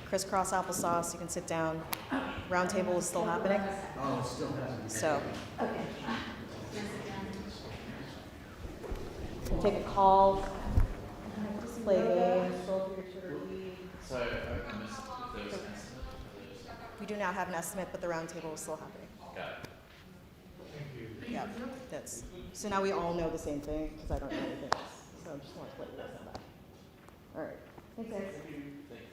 crisscross applesauce. You can sit down. Round table is still happening. Oh, it's still happening. So. We'll take a call. Play games. Roll through your Twitter feed. So I missed if there was an estimate for those. We do not have an estimate, but the round table is still happening. Got it. Yeah, that's. So now we all know the same thing because I don't know anything else. So I just wanted to let you guys know that. All right. Thanks, guys. Thank you.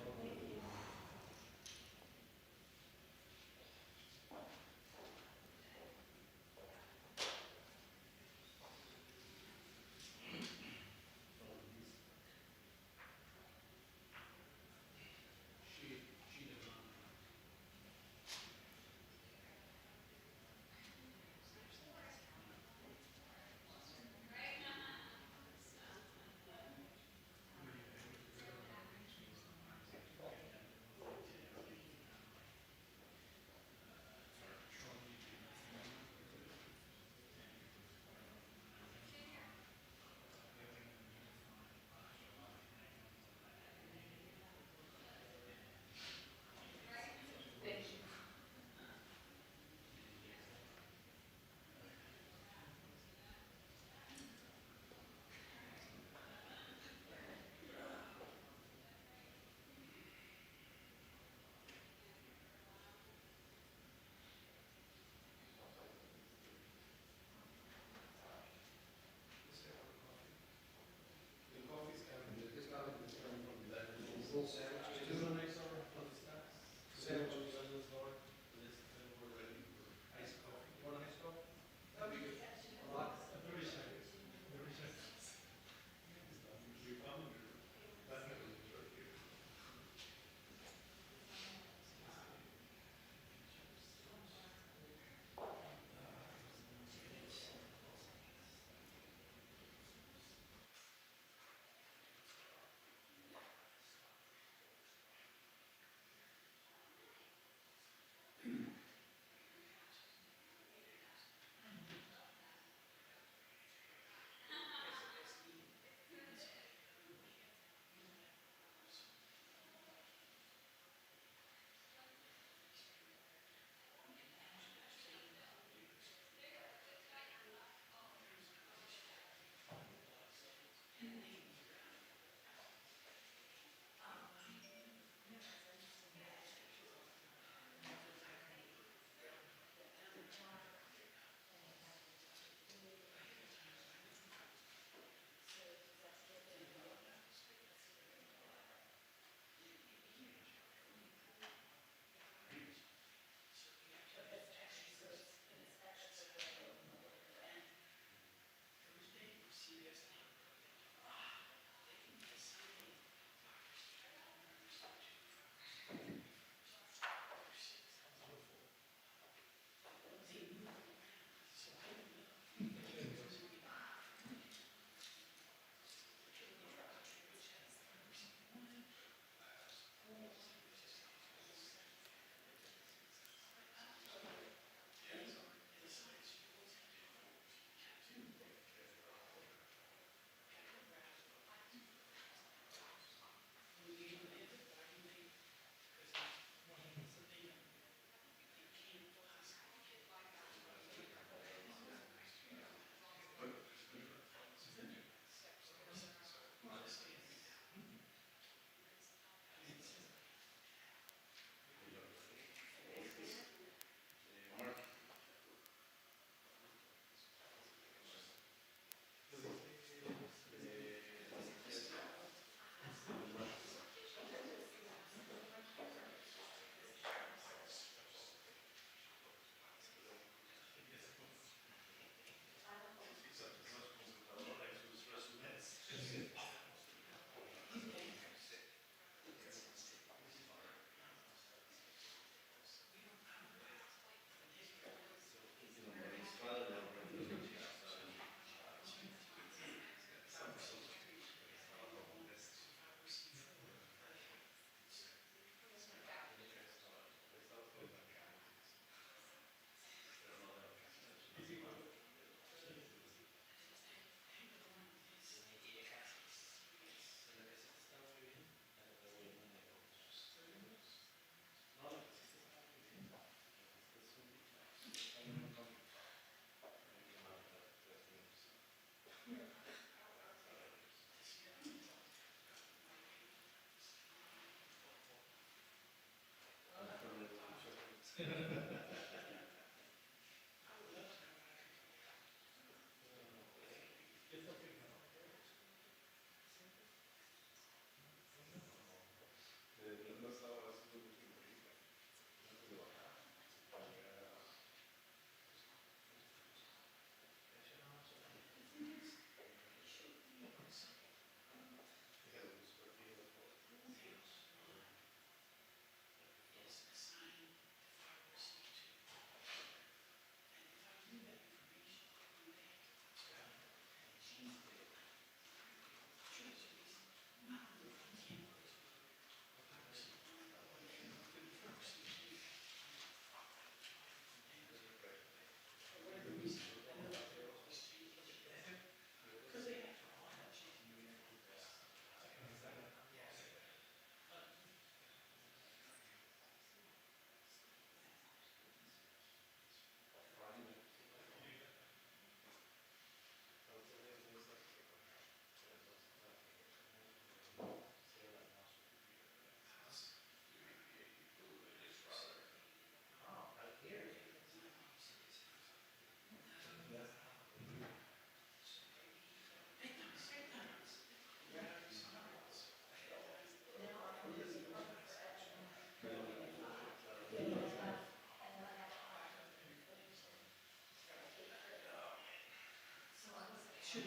The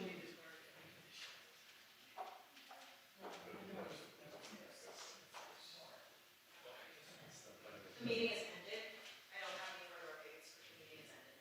meeting is ended. I don't have any further updates, but the meeting is ended.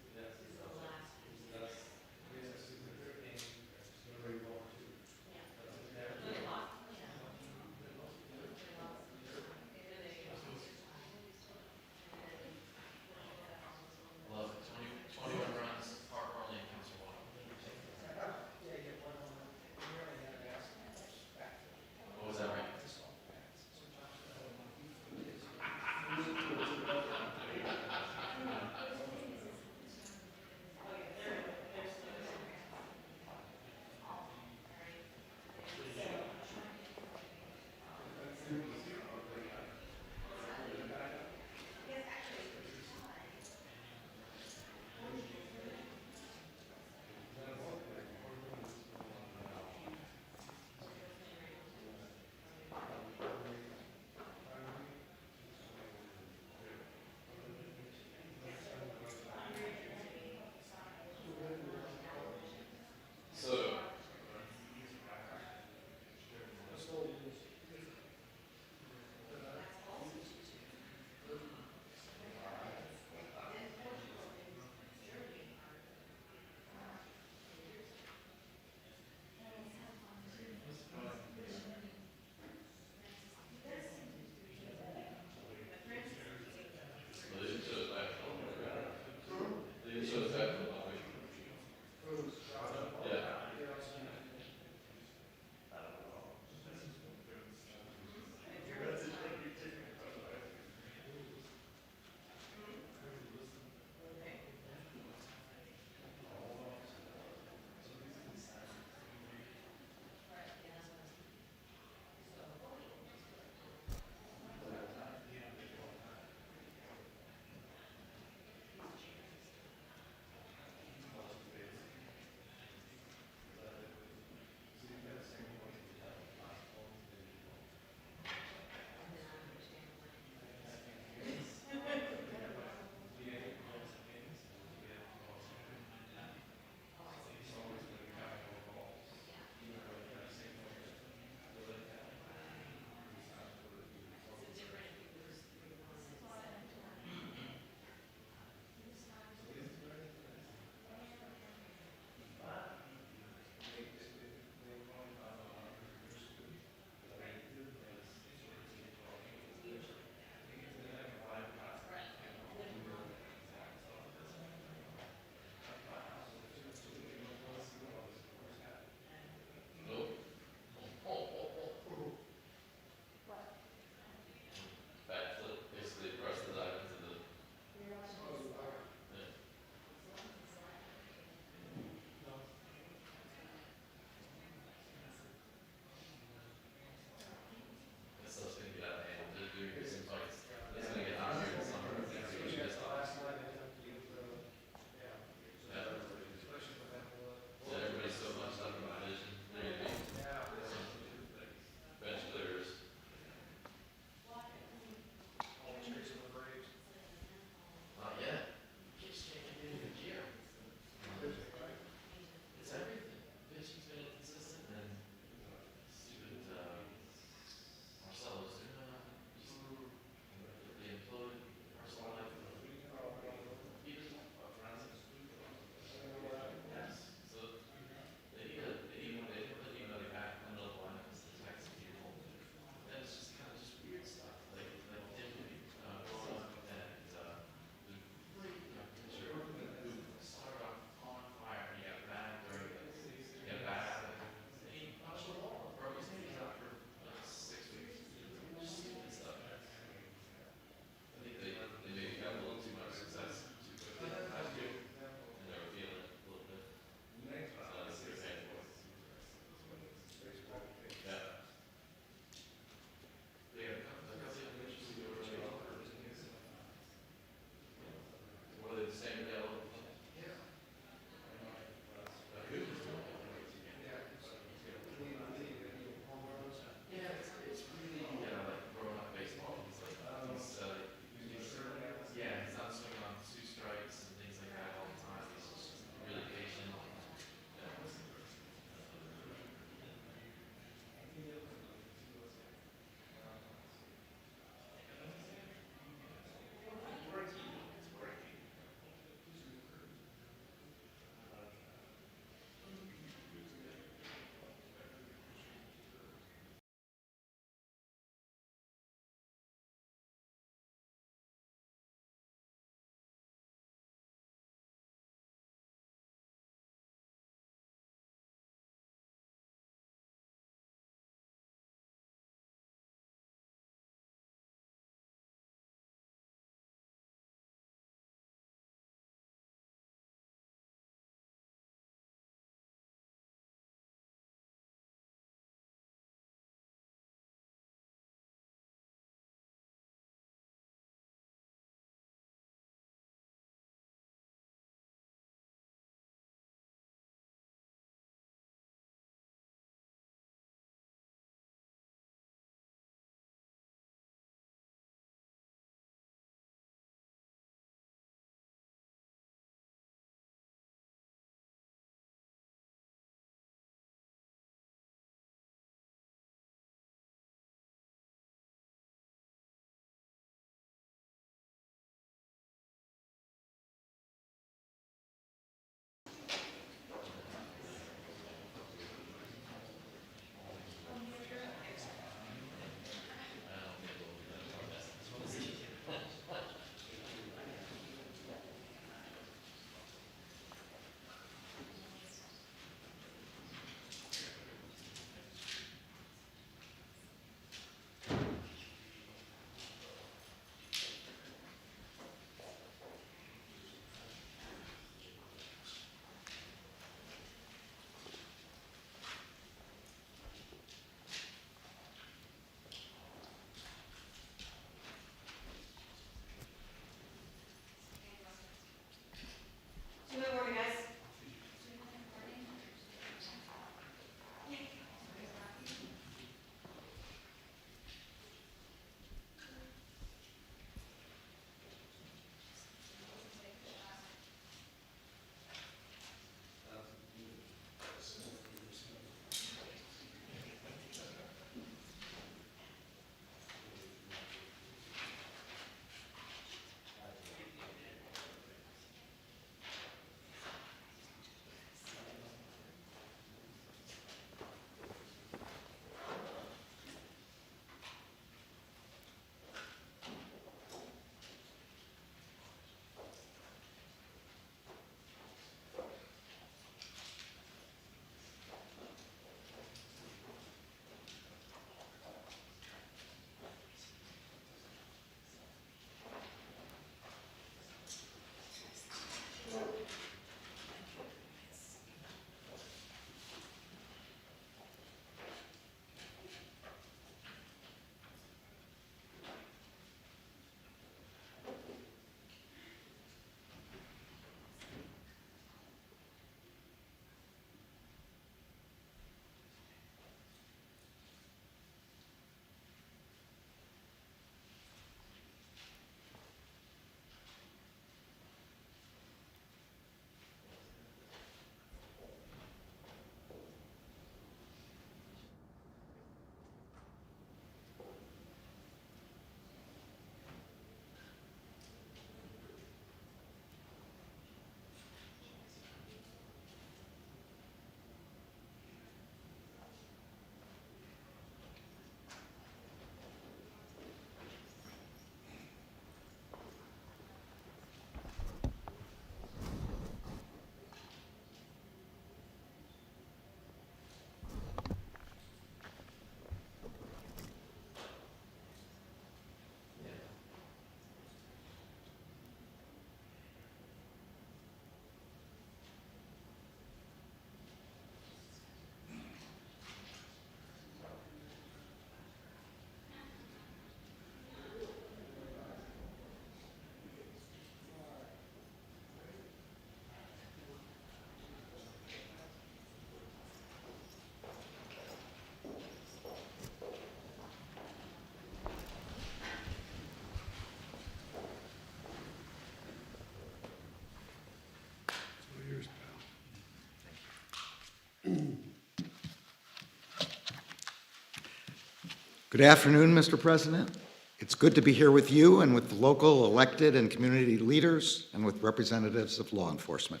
Good afternoon, Mr. President. It's good to be here with you and with the local elected and community leaders and with representatives of law enforcement.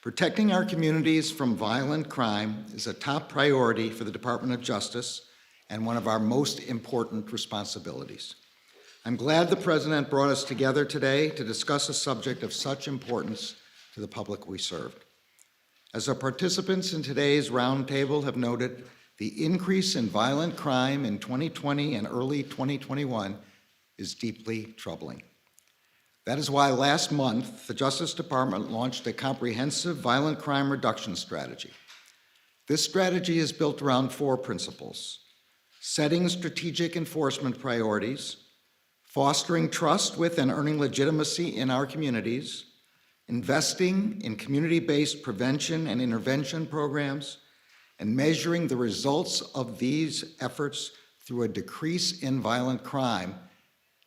Protecting our communities from violent crime is a top priority for the Department of Justice and one of our most important responsibilities. I'm glad the President brought us together today to discuss a subject of such importance to the public we serve. As our participants in today's roundtable have noted, the increase in violent crime in 2020 and early 2021 is deeply troubling. That is why last month, the Justice Department launched a comprehensive violent crime reduction strategy. This strategy is built around 4 principles: setting strategic enforcement priorities, fostering trust with and earning legitimacy in our communities, investing in community-based prevention and intervention programs, and measuring the results of these efforts through a decrease in violent crime,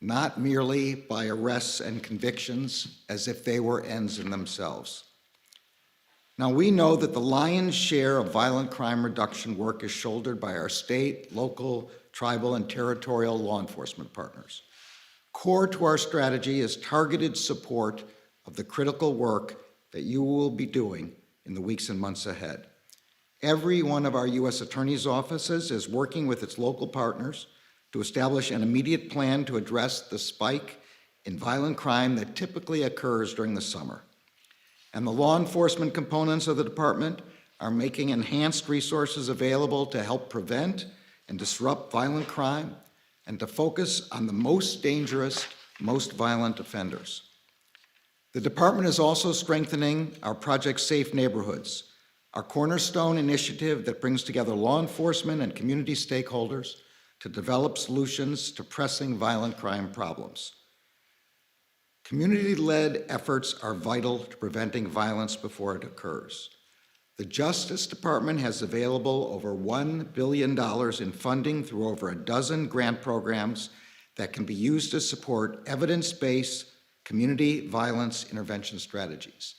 not merely by arrests and convictions as if they were ends in themselves. Now, we know that the lion's share of violent crime reduction work is shouldered by our state, local, tribal, and territorial law enforcement partners. Core to our strategy is targeted support of the critical work that you will be doing in the weeks and months ahead. Every one of our U.S. Attorney's offices is working with its local partners to establish an immediate plan to address the spike in violent crime that typically occurs during the summer. And the law enforcement components of the department are making enhanced resources available to help prevent and disrupt violent crime and to focus on the most dangerous, most violent offenders. The department is also strengthening our Project Safe Neighborhoods, our cornerstone initiative that brings together law enforcement and community stakeholders to develop solutions to pressing violent crime problems. Community-led efforts are vital to preventing violence before it occurs. The Justice Department has available over $1 billion in funding through over a dozen grant programs that can be used to support evidence-based community violence intervention strategies.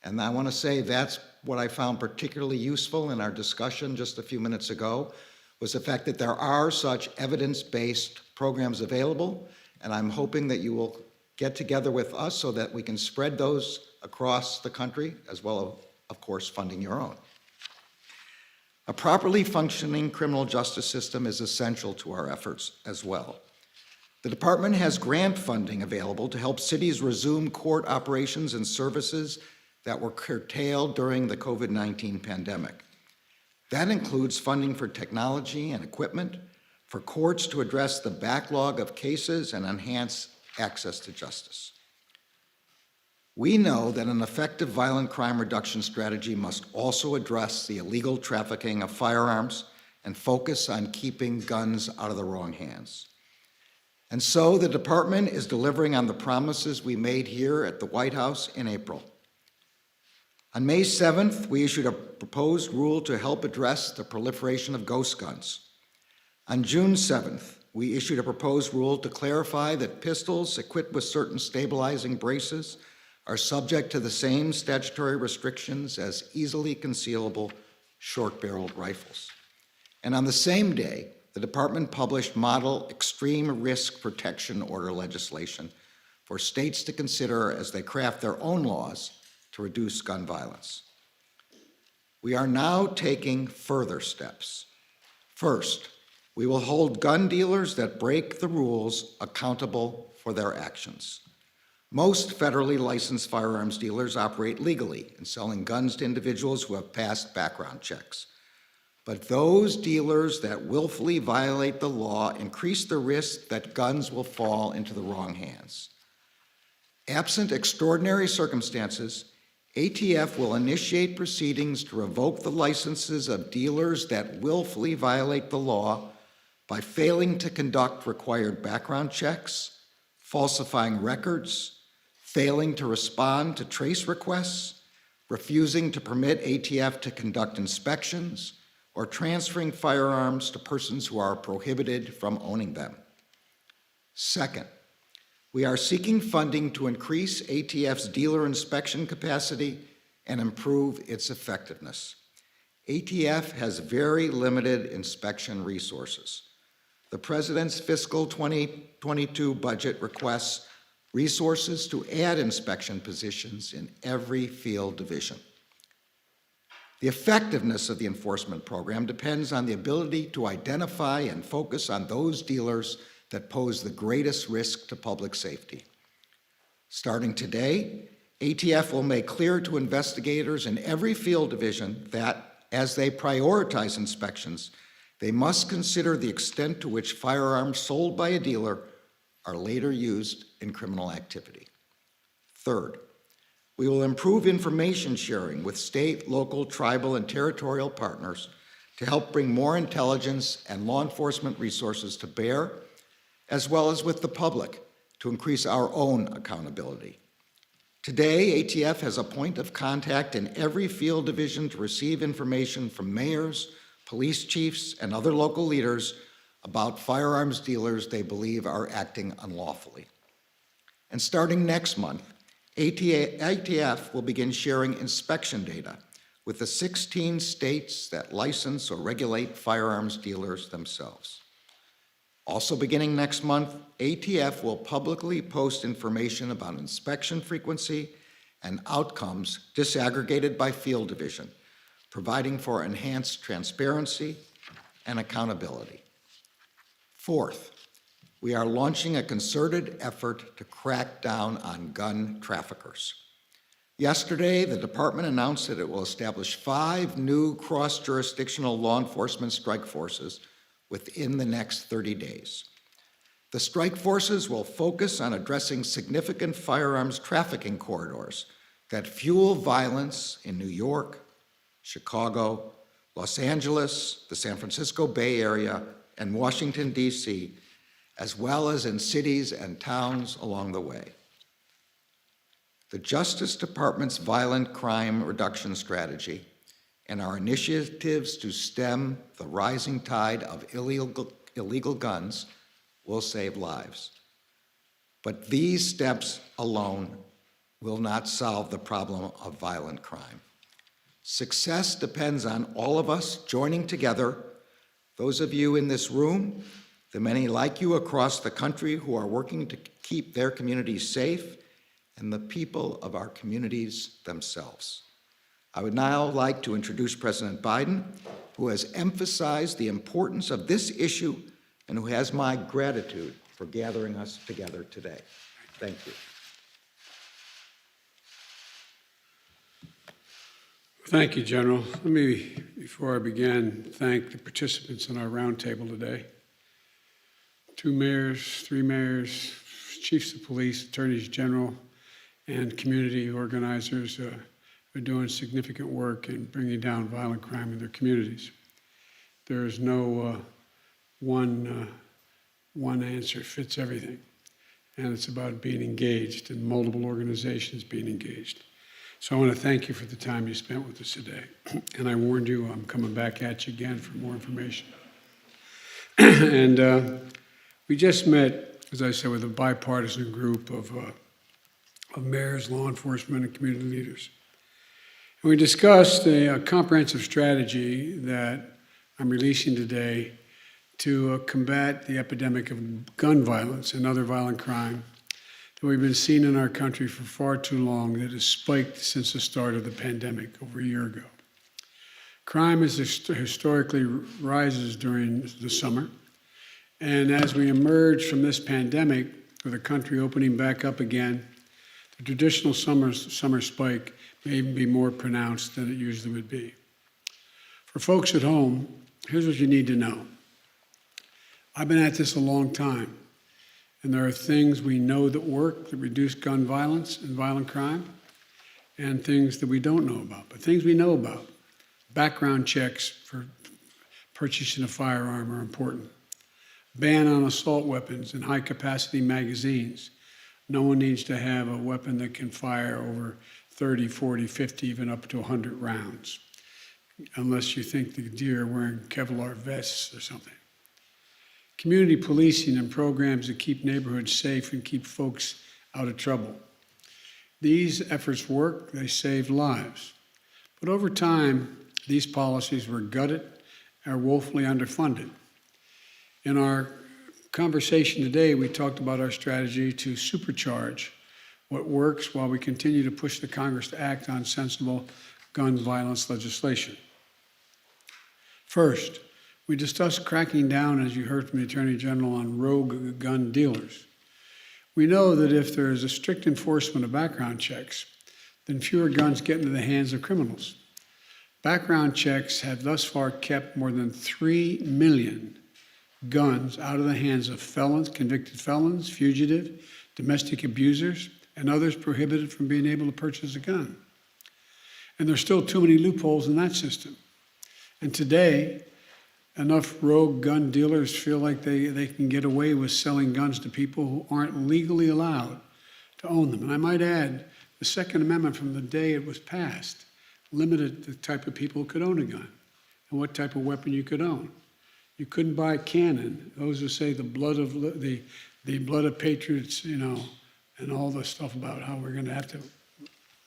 And I want to say that's what I found particularly useful in our discussion just a few minutes ago, was the fact that there are such evidence-based programs available, and I'm hoping that you will get together with us so that we can spread those across the country, as well as, of course, funding your own. A properly functioning criminal justice system is essential to our efforts as well. The department has grant funding available to help cities resume court operations and services that were curtailed during the COVID-19 pandemic. That includes funding for technology and equipment, for courts to address the backlog of cases and enhance access to justice. We know that an effective violent crime reduction strategy must also address the illegal trafficking of firearms and focus on keeping guns out of the wrong hands. And so the department is delivering on the promises we made here at the White House in April. On May 7th, we issued a proposed rule to help address the proliferation of ghost guns. On June 7th, we issued a proposed rule to clarify that pistols equipped with certain stabilizing braces are subject to the same statutory restrictions as easily concealable short-barreled rifles. And on the same day, the department published model extreme risk protection order legislation for states to consider as they craft their own laws to reduce gun violence. We are now taking further steps. First, we will hold gun dealers that break the rules accountable for their actions. Most federally licensed firearms dealers operate legally in selling guns to individuals who have passed background checks. But those dealers that willfully violate the law increase the risk that guns will fall into the wrong hands. Absent extraordinary circumstances, ATF will initiate proceedings to revoke the licenses of dealers that willfully violate the law by failing to conduct required background checks, falsifying records, failing to respond to trace requests, refusing to permit ATF to conduct inspections, or transferring firearms to persons who are prohibited from owning them. Second, we are seeking funding to increase ATF's dealer inspection capacity and improve its effectiveness. ATF has very limited inspection resources. the President's fiscal 2022 budget requests resources to add inspection positions in every field division. The effectiveness of the enforcement program depends on the ability to identify and focus on those dealers that pose the greatest risk to public safety. Starting today, ATF will make clear to investigators in every field division that, as they prioritize inspections, they must consider the extent to which firearms sold by a dealer are later used in criminal activity. Third, we will improve information sharing with state, local, tribal, and territorial partners to help bring more intelligence and law enforcement resources to bear, as well as with the public to increase our own accountability. Today, ATF has a point of contact in every field division to receive information from mayors, police chiefs, and other local leaders about firearms dealers they believe are acting unlawfully. And starting next month, ATF will begin sharing inspection data with the 16 states that license or regulate firearms dealers themselves. Also beginning next month, ATF will publicly post information about inspection frequency and outcomes disaggregated by field division, providing for enhanced transparency and accountability. Fourth, we are launching a concerted effort to crack down on gun traffickers. Yesterday, the department announced that it will establish 5 new cross-jurisdictional law enforcement strike forces within the next 30 days. The strike forces will focus on addressing significant firearms trafficking corridors that fuel violence in New York, Chicago, Los Angeles, the San Francisco Bay Area, and Washington, D.C., as well as in cities and towns along the way. The Justice Department's violent crime reduction strategy and our initiatives to stem the rising tide of illegal guns will save lives. But these steps alone will not solve the problem of violent crime. Success depends on all of us joining together, those of you in this room, the many like you across the country who are working to keep their communities safe, and the people of our communities themselves. I would now like to introduce President Biden, who has emphasized the importance of this issue and who has my gratitude for gathering us together today. Thank you. Thank you, General. Let me, before I begin, thank the participants in our roundtable today. 2 mayors, 3 mayors, chiefs of police, attorneys general, and community organizers are doing significant work in bringing down violent crime in their communities. There is no one answer fits everything, and it's about being engaged and multiple organizations being engaged. So I want to thank you for the time you spent with us today. And I warned you I'm coming back at you again for more information. And we just met, as I said, with a bipartisan group of mayors, law enforcement, and community leaders. And we discussed a comprehensive strategy that I'm releasing today to combat the epidemic of gun violence and other violent crime that we've been seeing in our country for far too long, that has spiked since the start of the pandemic over a year ago. Crime historically rises during the summer, and as we emerge from this pandemic, with the country opening back up again, the traditional summer spike may even be more pronounced than it usually would be. For folks at home, here's what you need to know. I've been at this a long time, and there are things we know that work that reduce gun violence and violent crime, and things that we don't know about. But things we know about, background checks for purchasing a firearm are important. Ban on assault weapons and high-capacity magazines. No one needs to have a weapon that can fire over 30, 40, 50, even up to 100 rounds, unless you think the deer are wearing Kevlar vests or something. Community policing and programs that keep neighborhoods safe and keep folks out of trouble. These efforts work, they save lives. But over time, these policies were gutted and are woefully underfunded. In our conversation today, we talked about our strategy to supercharge what works while we continue to push the Congress to act on sensible gun violence legislation. First, we discussed cracking down, as you heard from the Attorney General, on rogue gun dealers. We know that if there is a strict enforcement of background checks, then fewer guns get into the hands of criminals. Background checks have thus far kept more than 3 million guns out of the hands of felons, convicted felons, fugitive, domestic abusers, and others prohibited from being able to purchase a gun. And there's still too many loopholes in that system. And today, enough rogue gun dealers feel like they can get away with selling guns to people who aren't legally allowed to own them. And I might add, the Second Amendment from the day it was passed limited the type of people who could own a gun and what type of weapon you could own. You couldn't buy a cannon. Those who say the blood of patriots, and all the stuff about how we're going to have to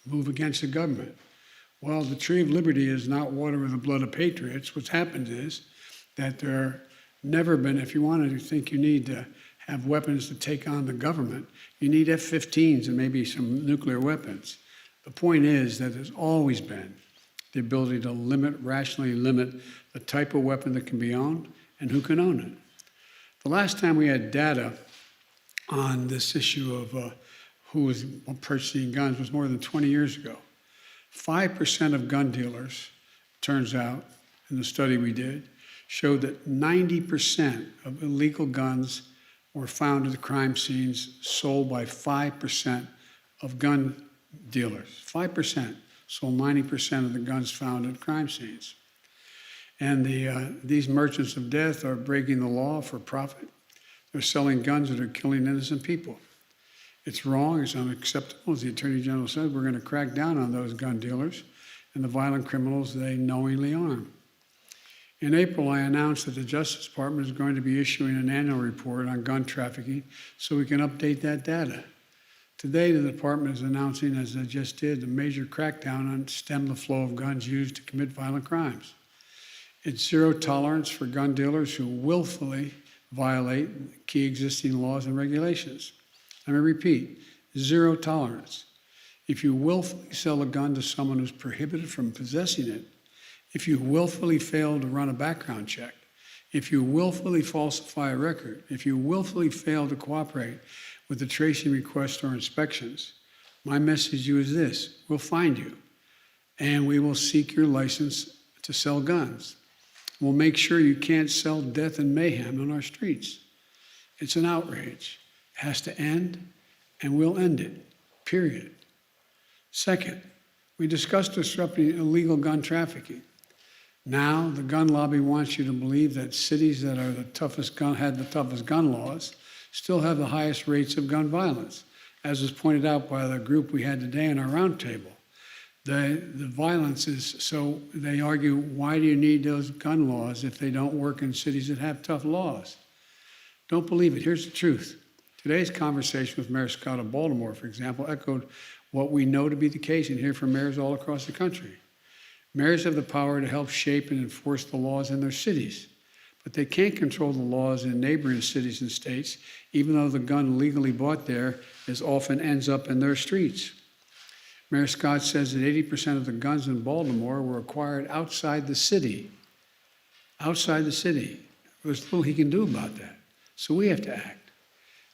move against the government. Well, the tree of liberty is not water with the blood of patriots. What's happened is that there never been, if you want to think you need to have weapons to take on the government, you need F-15s and maybe some nuclear weapons. The point is that there's always been the ability to rationally limit the type of weapon that can be owned and who can own it. The last time we had data on this issue of who was purchasing guns was more than 20 years ago. 5% of gun dealers, turns out, in the study we did, showed that 90% of illegal guns were found at the crime scenes sold by 5% of gun dealers. 5% sold 90% of the guns found at crime scenes. And these merchants of death are breaking the law for profit. They're selling guns that are killing innocent people. It's wrong, it's unacceptable. As the Attorney General said, we're going to crack down on those gun dealers and the violent criminals they knowingly arm. In April, I announced that the Justice Department is going to be issuing an annual report on gun trafficking so we can update that data. Today, the department is announcing, as I just did, a major crackdown on stem the flow of guns used to commit violent crimes. It's zero tolerance for gun dealers who willfully violate key existing laws and regulations. Let me repeat, zero tolerance. If you willfully sell a gun to someone who's prohibited from possessing it, if you willfully fail to run a background check, if you willfully falsify a record, if you willfully fail to cooperate with the tracing requests or inspections, my message to you is this: we'll find you, and we will seek your license to sell guns. We'll make sure you can't sell death and mayhem on our streets. It's an outrage. It has to end, and we'll end it, period. Second, we discussed disrupting illegal gun trafficking. Now, the gun lobby wants you to believe that cities that are had the toughest gun laws still have the highest rates of gun violence, as was pointed out by the group we had today in our roundtable. The violence is, so they argue, why do you need those gun laws if they don't work in cities that have tough laws? Don't believe it. Here's the truth. Today's conversation with Mayor Scott of Baltimore, for example, echoed what we know to be the case and hear from mayors all across the country. Mayors have the power to help shape and enforce the laws in their cities, but they can't control the laws in neighboring cities and states, even though the gun legally bought there often ends up in their streets. Mayor Scott says that 80% of the guns in Baltimore were acquired outside the city. Outside the city. There's little he can do about that. So we have to act.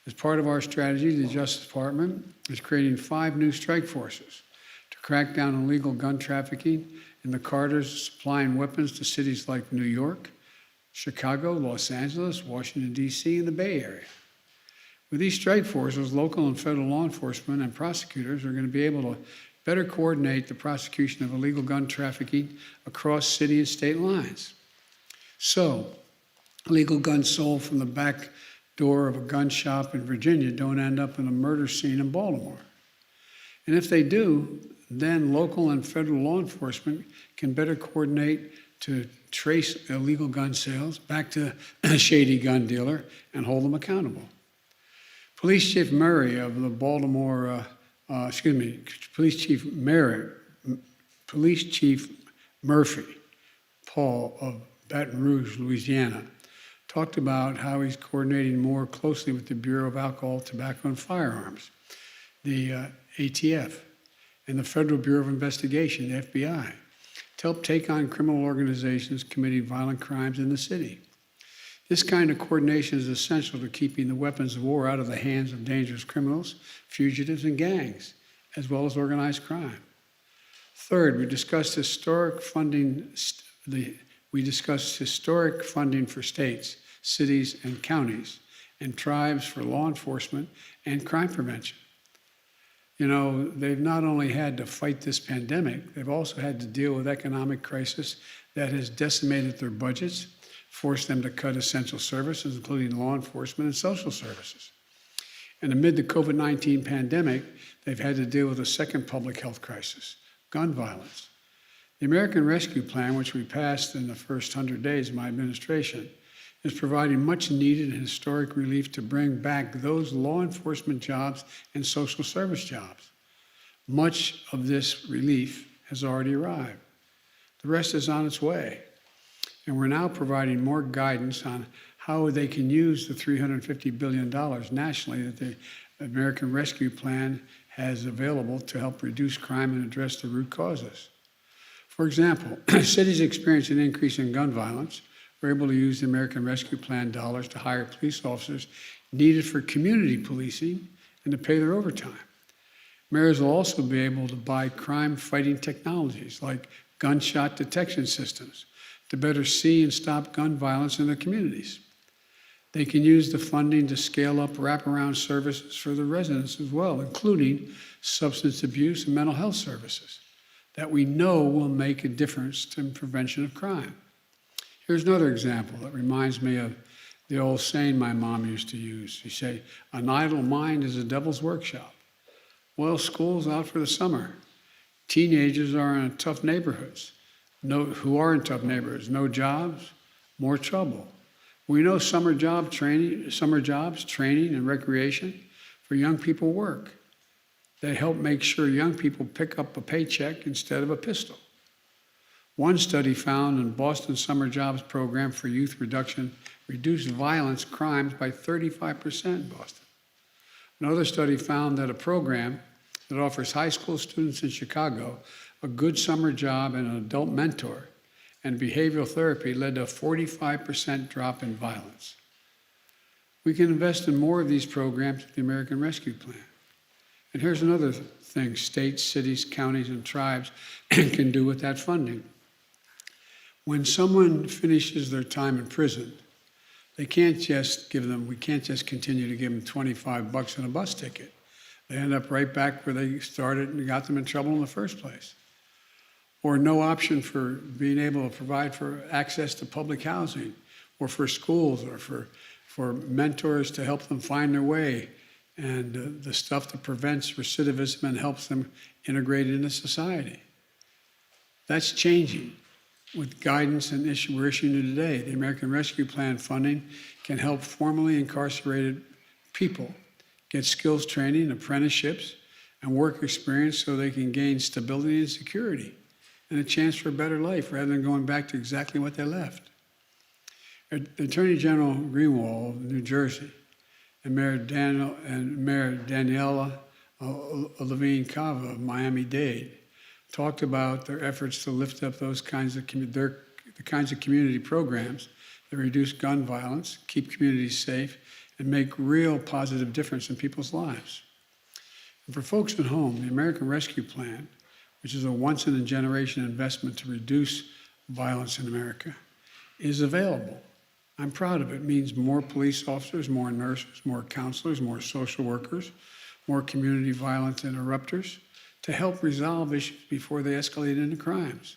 As part of our strategy, the Justice Department is creating 5 new strike forces to crack down on illegal gun trafficking and the cartels supplying weapons to cities like New York, Chicago, Los Angeles, Washington, D.C., and the Bay Area. With these strike forces, local and federal law enforcement and prosecutors are going to be able to better coordinate the prosecution of illegal gun trafficking across city and state lines. So, illegal guns sold from the back door of a gun shop in Virginia don't end up in a murder scene in Baltimore. And if they do, then local and federal law enforcement can better coordinate to trace illegal gun sales back to a shady gun dealer and hold them accountable. Police Chief Murray of the Police Chief Murphy, Paul of Baton Rouge, Louisiana, talked about how he's coordinating more closely with the Bureau of Alcohol, Tobacco, and Firearms, the ATF, and the Federal Bureau of Investigation, the FBI, to help take on criminal organizations committing violent crimes in the city. This kind of coordination is essential to keeping the weapons of war out of the hands of dangerous criminals, fugitives, and gangs, as well as organized crime. Third, we discussed historic funding for states, cities, and counties, and tribes for law enforcement and crime prevention. You know, they've not only had to fight this pandemic, they've also had to deal with economic crisis that has decimated their budgets, forced them to cut essential services, including law enforcement and social services. And amid the COVID-19 pandemic, they've had to deal with a second public health crisis, gun violence. The American Rescue Plan, which we passed in the first 100 days of my administration, is providing much needed and historic relief to bring back those law enforcement jobs and social service jobs. Much of this relief has already arrived. The rest is on its way. And we're now providing more guidance on how they can use the $350 billion nationally that the American Rescue Plan has available to help reduce crime and address the root causes. For example, cities experiencing an increase in gun violence were able to use the American Rescue Plan dollars to hire police officers needed for community policing and to pay their overtime. Mayors will also be able to buy crime-fighting technologies like gunshot detection systems to better see and stop gun violence in their communities. They can use the funding to scale up wraparound services for the residents as well, including substance abuse and mental health services that we know will make a difference in prevention of crime. Here's another example that reminds me of the old saying my mom used to use. She said, "An idle mind is a devil's workshop." Well, school's out for the summer. Teenagers are in tough neighborhoods. No jobs, more trouble. We know summer jobs, training, and recreation for young people work. They help make sure young people pick up a paycheck instead of a pistol. One study found in Boston Summer Jobs Program for Youth Reduction reduced violence crimes by 35% in Boston. Another study found that a program that offers high school students in Chicago a good summer job and an adult mentor and behavioral therapy led to a 45% drop in violence. We can invest in more of these programs with the American Rescue Plan. And here's another thing states, cities, counties, and tribes can do with that funding. When someone finishes their time in prison, we can't just continue to give them $25 and a bus ticket. They end up right back where they started and got them in trouble in the first place. Or no option for being able to provide for access to public housing, or for schools, or for mentors to help them find their way, and the stuff that prevents recidivism and helps them integrate into society. That's changing with guidance and we're issuing today. The American Rescue Plan funding can help formerly incarcerated people get skills training, apprenticeships, and work experience so they can gain stability and security and a chance for a better life rather than going back to exactly what they left. Attorney General Greenwald of New Jersey and Mayor Daniela Levine Cava of Miami-Dade talked about their efforts to lift up those kinds of community programs that reduce gun violence, keep communities safe, and make real positive difference in people's lives. And for folks at home, the American Rescue Plan, which is a once-in-a-generation investment to reduce violence in America, is available. I'm proud of it. It means more police officers, more nurses, more counselors, more social workers, more community violence interrupters to help resolve issues before they escalate into crimes.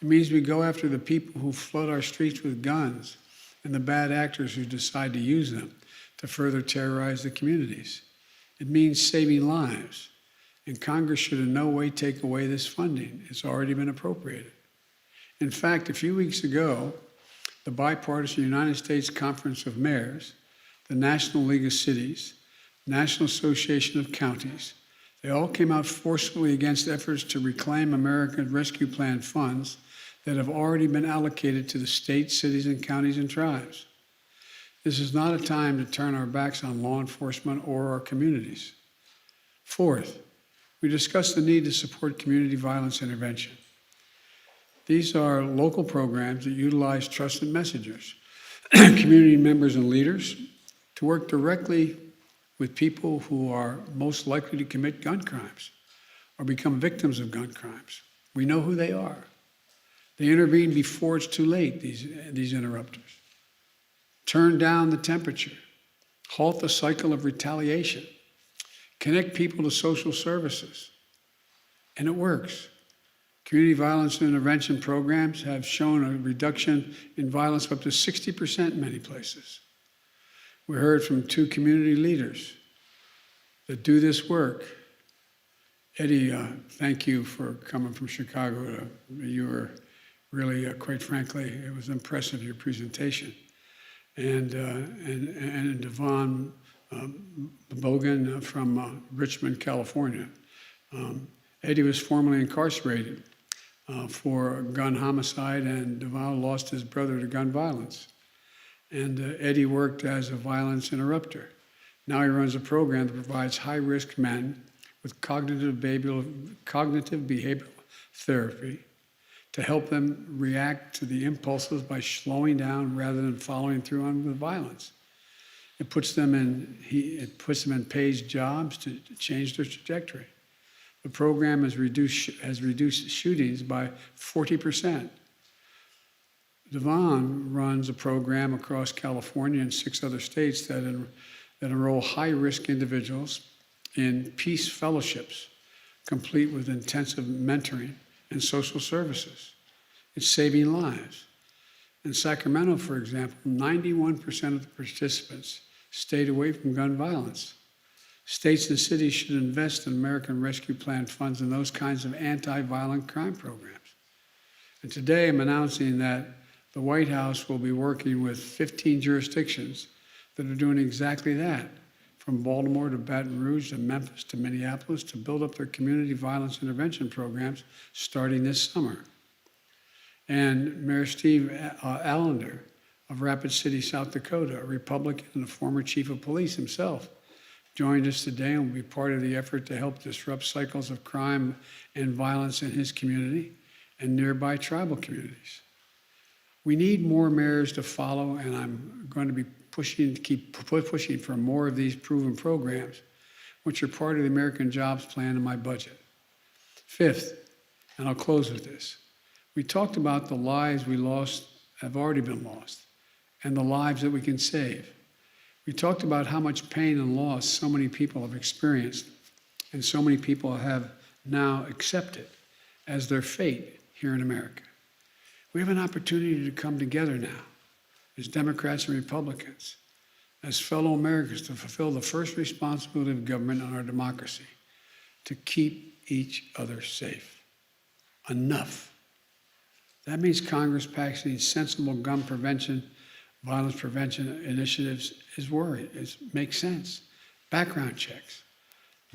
It means we go after the people who flood our streets with guns and the bad actors who decide to use them to further terrorize the communities. It means saving lives. And Congress should in no way take away this funding. It's already been appropriated. In fact, a few weeks ago, the bipartisan United States Conference of Mayors, the National League of Cities, National Association of Counties, they all came out forcefully against efforts to reclaim American Rescue Plan funds that have already been allocated to the states, cities, and counties and tribes. This is not a time to turn our backs on law enforcement or our communities. Fourth, we discussed the need to support community violence intervention. These are local programs that utilize trusted messengers, community members and leaders to work directly with people who are most likely to commit gun crimes or become victims of gun crimes. We know who they are. They intervene before it's too late, these interrupters. Turn down the temperature, halt the cycle of retaliation, connect people to social services, and it works. Community violence intervention programs have shown a reduction in violence of up to 60% in many places. We heard from 2 community leaders that do this work. Eddie, thank you for coming from Chicago. You were really, quite frankly, it was impressive, your presentation. And Devon Bogan from Richmond, California. Eddie was formerly incarcerated for gun homicide, and Devon lost his brother to gun violence. And Eddie worked as a violence interrupter. Now he runs a program that provides high-risk men with cognitive behavioral therapy to help them react to the impulses by slowing down rather than following through on with violence. It puts them in paid jobs to change their trajectory. The program has reduced shootings by 40%. Devon runs a program across California and 6 other states that enroll high-risk individuals in peace fellowships, complete with intensive mentoring and social services. It's saving lives. In Sacramento, for example, 91% of the participants stayed away from gun violence. States and cities should invest in American Rescue Plan funds in those kinds of anti-violent crime programs. And today I'm announcing that the White House will be working with 15 jurisdictions that are doing exactly that, from Baltimore to Baton Rouge to Memphis to Minneapolis, to build up their community violence intervention programs starting this summer. And Mayor Steve Allender of Rapid City, South Dakota, a Republican and a former chief of police himself, joined us today and will be part of the effort to help disrupt cycles of crime and violence in his community and nearby tribal communities. We need more mayors to follow, and I'm going to be keep pushing for more of these proven programs, which are part of the American Jobs Plan in my budget. Fifth, and I'll close with this, we talked about the lives we lost, have already been lost, and the lives that we can save. We talked about how much pain and loss so many people have experienced, and so many people have now accepted as their fate here in America. We have an opportunity to come together now as Democrats and Republicans, as fellow Americans, to fulfill the first responsibility of government in our democracy, to keep each other safe. Enough. That means Congress passing sensible gun prevention, violence prevention initiatives makes sense. Background checks,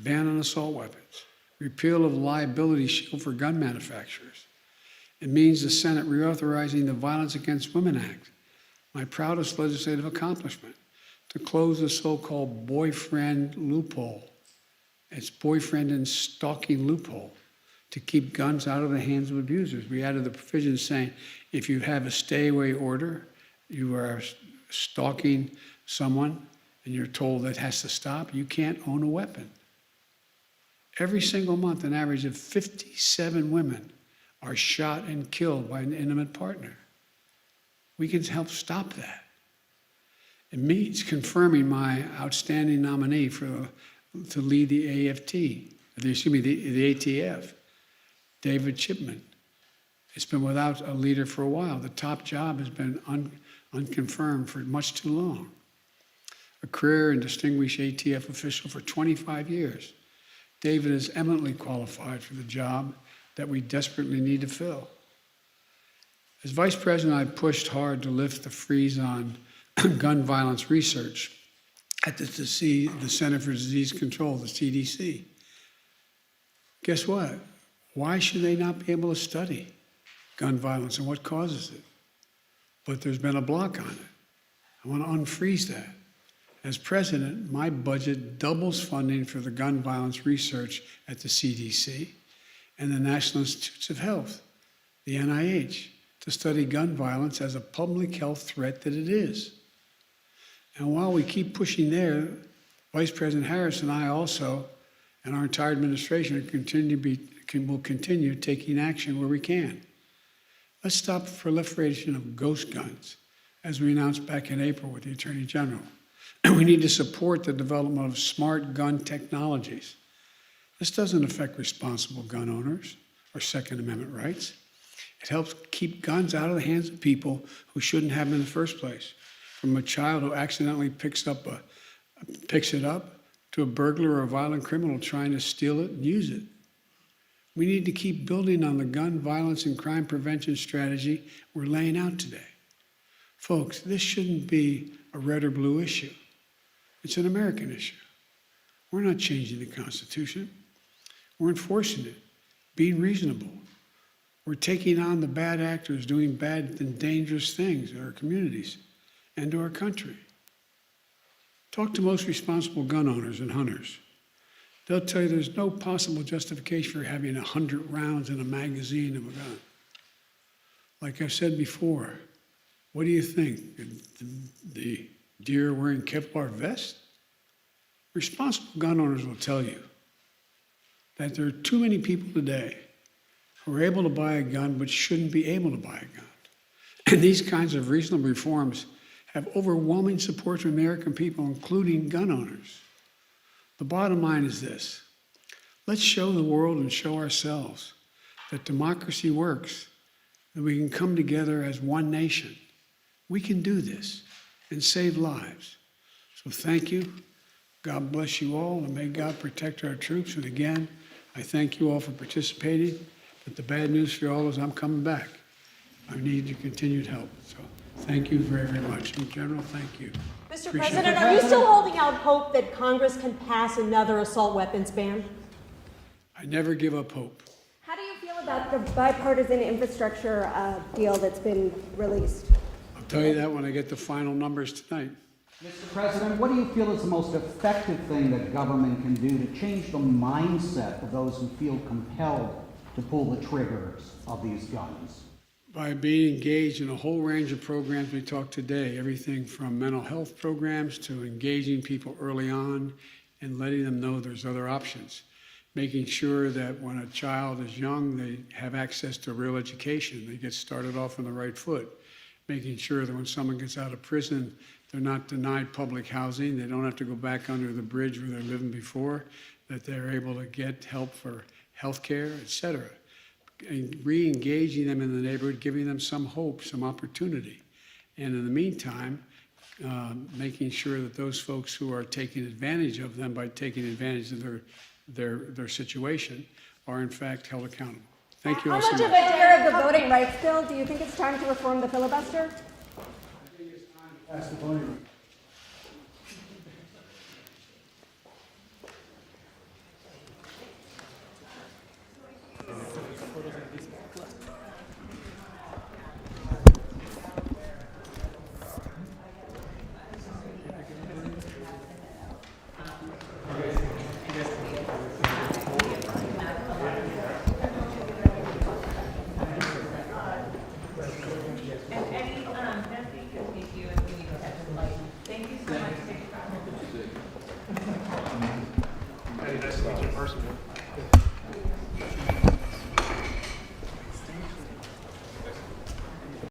ban on assault weapons, repeal of liability shield for gun manufacturers. It means the Senate reauthorizing the Violence Against Women Act, my proudest legislative accomplishment, to close the so-called boyfriend loophole. It's boyfriend and stalking loophole to keep guns out of the hands of abusers. We added the provision saying if you have a stay-away order, you are stalking someone and you're told that has to stop, you can't own a weapon. Every single month, an average of 57 women are shot and killed by an intimate partner. We can help stop that. It means confirming my outstanding nominee to lead the the ATF, David Chipman. It's been without a leader for a while. The top job has been unconfirmed for much too long. A career and distinguished ATF official for 25 years, David is eminently qualified for the job that we desperately need to fill. As Vice President, I pushed hard to lift the freeze on gun violence research at the Center for Disease Control, the CDC. Guess what? Why should they not be able to study gun violence and what causes it? But there's been a block on it. I want to unfreeze that. As president, my budget doubles funding for the gun violence research at the CDC and the National Institutes of Health, the NIH, to study gun violence as a public health threat that it is. And while we keep pushing there, Vice President Harris and I also, and our entire administration, will continue taking action where we can. Let's stop the proliferation of ghost guns, as we announced back in April with the Attorney General. We need to support the development of smart gun technologies. This doesn't affect responsible gun owners or Second Amendment rights. It helps keep guns out of the hands of people who shouldn't have them in the first place, from a child who accidentally picks it up to a burglar or a violent criminal trying to steal it and use it. We need to keep building on the gun violence and crime prevention strategy we're laying out today. Folks, this shouldn't be a red or blue issue. It's an American issue. We're not changing the Constitution. We're enforcing it, being reasonable. We're taking on the bad actors doing bad and dangerous things in our communities and to our country. Talk to most responsible gun owners and hunters. They'll tell you there's no possible justification for having 100 rounds in a magazine of a gun. Like I've said before, what do you think? The deer wearing Kevlar vest? Responsible gun owners will tell you that there are too many people today who are able to buy a gun but shouldn't be able to buy a gun. And these kinds of reasonable reforms have overwhelming support from the American people, including gun owners. The bottom line is this: let's show the world and show ourselves that democracy works, that we can come together as one nation. We can do this and save lives. So thank you. God bless you all, and may God protect our troops. And again, I thank you all for participating. But the bad news for you all is I'm coming back. I need your continued help. So thank you very, very much. In general, thank you. Mr. Appreciate President, it. are you still holding out hope that Congress can pass another assault weapons ban? I never give up hope. How do you feel about the bipartisan infrastructure deal that's been released? I'll tell you that when I get the final numbers tonight. Mr. President, what do you feel is the most effective thing that government can do to change the mindset of those who feel compelled to pull the triggers of these guns? By being engaged in a whole range of programs we talked today, everything from mental health programs to engaging people early on and letting them know there's other options. Making sure that when a child is young, they have access to real education. They get started off on the right foot. Making sure that when someone gets out of prison, they're not denied public housing. They don't have to go back under the bridge where they're living before, that they're able to get help for health care, et cetera. And re-engaging them in the neighborhood, giving them some hope, some opportunity. And in the meantime, making sure that those folks who are taking advantage of them by taking advantage of their situation are in fact held accountable. Thank you all so How much much. of a share of the voting rights bill do you think it's time to reform the filibuster? I think it's time to pass the voting rights.